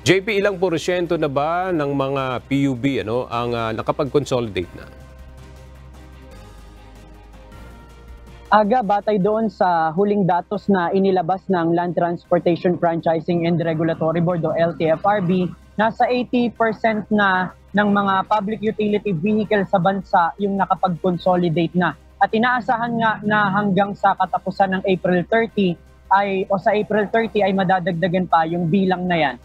JP, ilang porsyento na ba ng mga PUB ang nakapag-consolidate na? Aga, batay doon sa huling datos na inilabas ng Land Transportation Franchising and Regulatory Board o LTFRB, nasa 80% na ng mga public utility vehicle sa bansa yung nakapag-consolidate na. At inaasahan nga na hanggang sa katapusan ng April 30 sa April 30 ay madadagdagan pa yung bilang na yan.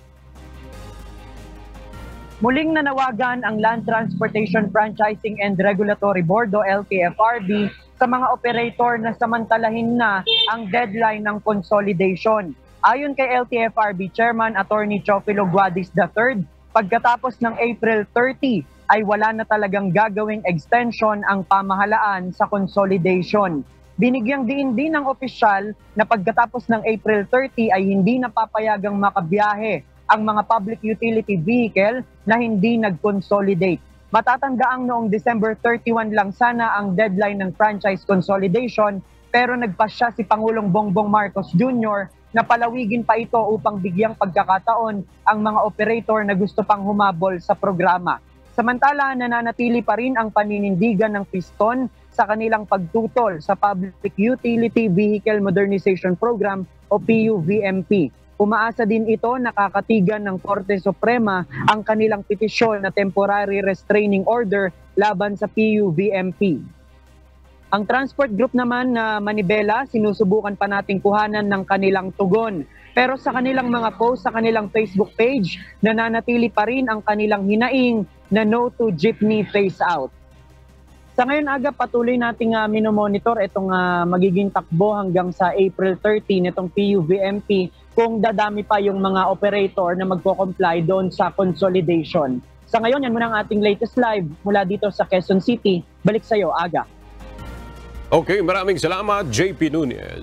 Muling nanawagan ang Land Transportation Franchising and Regulatory Board o LTFRB sa mga operator na samantalahin na ang deadline ng consolidation. Ayon kay LTFRB Chairman Attorney Chofilo Guadis III, pagkatapos ng April 30 ay wala na talagang gagawing extension ang pamahalaan sa consolidation. Binigyang diin din ng opisyal na pagkatapos ng April 30 ay hindi napapayagang makabiyahe ang mga public utility vehicle na hindi nag-consolidate. Matatandaang noong December 31 lang sana ang deadline ng franchise consolidation, pero nagpasya si Pangulong Bongbong Marcos Jr. na palawigin pa ito upang bigyang pagkakataon ang mga operator na gusto pang humabol sa programa. Samantala, nananatili pa rin ang paninindigan ng piston sa kanilang pagtutol sa Public Utility Vehicle Modernization Program o PUVMP. Umaasa din ito na kakatigan ng Korte Suprema ang kanilang petisyon na temporary restraining order laban sa PUVMP. Ang transport group naman na Manibela, sinusubukan pa nating kuhanan ng kanilang tugon. Pero sa kanilang mga post sa kanilang Facebook page, nananatili pa rin ang kanilang hinaing na no to jeepney phase out. Sa ngayon aga, patuloy nating minomonitor itong magiging takbo hanggang sa April 30 nitong PUVMP kung dadami pa yung mga operator na magko-comply doon sa consolidation. Sa ngayon, yan muna ang ating latest live mula dito sa Quezon City. Balik sa iyo, Aga. Okay, maraming salamat, JP Nunez.